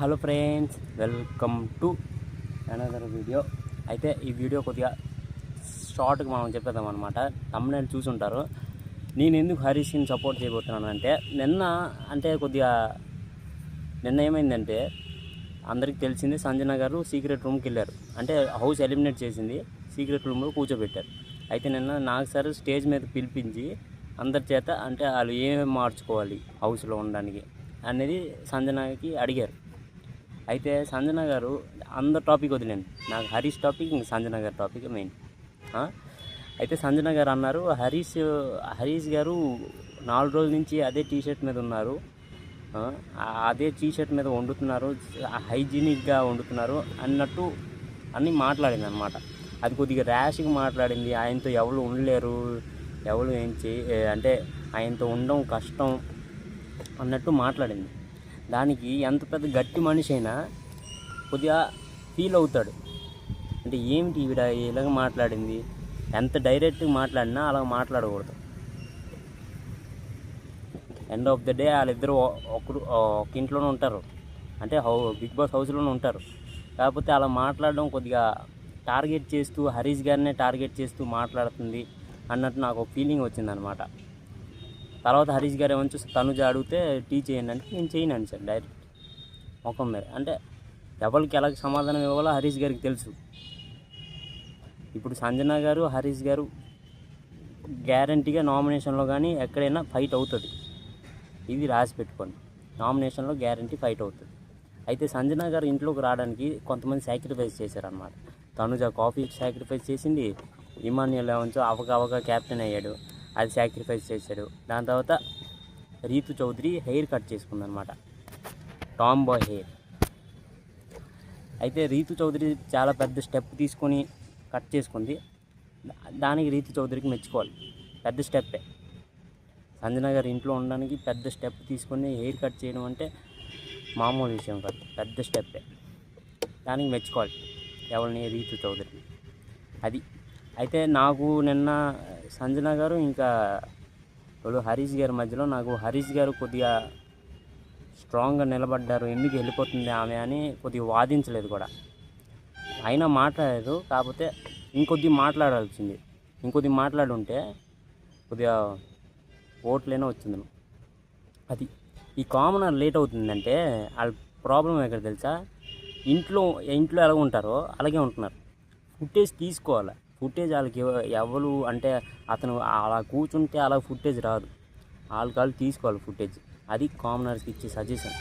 Hello friends, welcome to another video. అయితే ఈ video కొద్దిగా షార్ట్గా మనం చెప్పేద్దాం అనమాట. తమ్ముళ్ళు చూసుంటారు. నేను ఎందుకు హరీష్ని సపోర్ట్ చేయబోతున్నాను అంటే నిన్న ఏమైందంటే అందరికీ తెలిసింది, సంజన గారు సీక్రెట్ రూమ్కి వెళ్ళారు. అంటే హౌస్ ఎలిమినేట్ చేసింది, సీక్రెట్ రూమ్లో కూర్చోబెట్టారు. అయితే నిన్న నాకు సార్ స్టేజ్ మీద పిలిపించి అందరి చేత అంటే వాళ్ళు ఏమేమి మార్చుకోవాలి హౌస్లో ఉండడానికి అనేది సంజనకి అడిగారు. అయితే సంజన గారు అందరు టాపిక్ వదిలేండి, నాకు హరీష్ టాపిక్ ఇంక సంజన గారి టాపిక్ మెయిన్. అయితే సంజన గారు అన్నారు, హరీష్ గారు 4 రోజుల నుంచి అదే టీషర్ట్ మీద ఉన్నారు, అదే టీషర్ట్ మీద వండుతున్నారు, హైజీనిక్గా వండుతున్నారు అన్నట్టు అన్నీ మాట్లాడింది అనమాట. అది కొద్దిగా ర్యాష్గా మాట్లాడింది. ఆయనతో ఎవరు ఉండలేరు, ఎవరు అంటే ఆయనతో ఉండడం కష్టం అన్నట్టు మాట్లాడింది. దానికి ఎంత పెద్ద గట్టి మనిషి అయినా కొద్దిగా ఫీల్ అవుతాడు. అంటే ఏమిటి ఈవిడ ఇలాగ మాట్లాడింది, ఎంత డైరెక్ట్గా మాట్లాడినా అలా మాట్లాడకూడదు. ఎండ్ ఆఫ్ ద డే వాళ్ళిద్దరూ ఒక ఇంట్లోనే ఉంటారు, అంటే బిగ్ బాస్ హౌస్లోనే ఉంటారు. కాకపోతే అలా మాట్లాడడం కొద్దిగా టార్గెట్ చేస్తూ, హరీష్ గారినే టార్గెట్ చేస్తూ మాట్లాడుతుంది అన్నట్టు నాకు ఒక ఫీలింగ్ వచ్చిందనమాట. తర్వాత హరీష్ గారు ఏమంచు తనుజ అడిగితే టీ చేయండి అంటే నేను చేయను సార్ డైరెక్ట్ ముఖం మీద. అంటే ఎవరికి ఎలాగ సమాధానం ఇవ్వాలో హరీష్ గారికి తెలుసు. ఇప్పుడు సంజన గారు, హరీష్ గారు గ్యారంటీగా నామినేషన్లో కానీ ఎక్కడైనా ఫైట్ అవుతుంది. ఇది రాసి పెట్టుకోండి, నామినేషన్లో గ్యారంటీ ఫైట్ అవుతుంది. అయితే సంజన గారు ఇంట్లోకి రావడానికి కొంతమంది సాక్రిఫైస్ చేశారనమాట. తనుజ కాఫీ సాక్రిఫైస్ చేసింది, ఇమాన్యుల్ ఏమంచో అవగా క్యాప్టెన్ అయ్యాడు, అది సాక్రిఫైస్ చేశాడు. దాని తర్వాత రీతు చౌదరి హెయిర్ కట్ చేసుకుందనమాట, టామ్ బాయ్ హెయిర్. అయితే రీతు చౌదరి చాలా పెద్ద స్టెప్ తీసుకొని కట్ చేసుకుంది. దానికి రీతు చౌదరికి మెచ్చుకోవాలి, పెద్ద స్టెప్పే. సంజన గారు ఇంట్లో ఉండడానికి పెద్ద స్టెప్ తీసుకొని హెయిర్ కట్ చేయడం అంటే మామూలు విషయం కాదు, పెద్ద స్టెప్పే. దానికి మెచ్చుకోవాలి ఎవరిని, రీతు చౌదరిని. అది అయితే నాకు నిన్న సంజన గారు ఇంకా హరీష్ గారి మధ్యలో నాకు హరీష్ గారు కొద్దిగా స్ట్రాంగ్గా నిలబడ్డారు, ఎందుకు వెళ్ళిపోతుంది ఆమె అని కొద్దిగా వాదించలేదు కూడా. అయినా మాట్లాడలేదు, కాకపోతే ఇంకొద్ది మాట్లాడాల్సింది. ఇంకొద్ది మాట్లాడుంటే కొద్దిగా ఓట్లైనా వచ్చింది. అది ఈ కామనర్ లేట్ అవుతుందంటే వాళ్ళ ప్రాబ్లం ఎక్కడ తెలుసా, ఇంట్లో ఎలా ఉంటారో అలాగే ఉంటున్నారు. ఫుటేజ్ తీసుకోవాలి, ఫుటేజ్ వాళ్ళకి ఎవరు అంటే అతను అలా కూర్చుంటే అలా ఫుటేజ్ రాదు, వాళ్ళు తీసుకోవాలి ఫుటేజ్. అది కామనర్స్కి ఇచ్చే సజెషన్.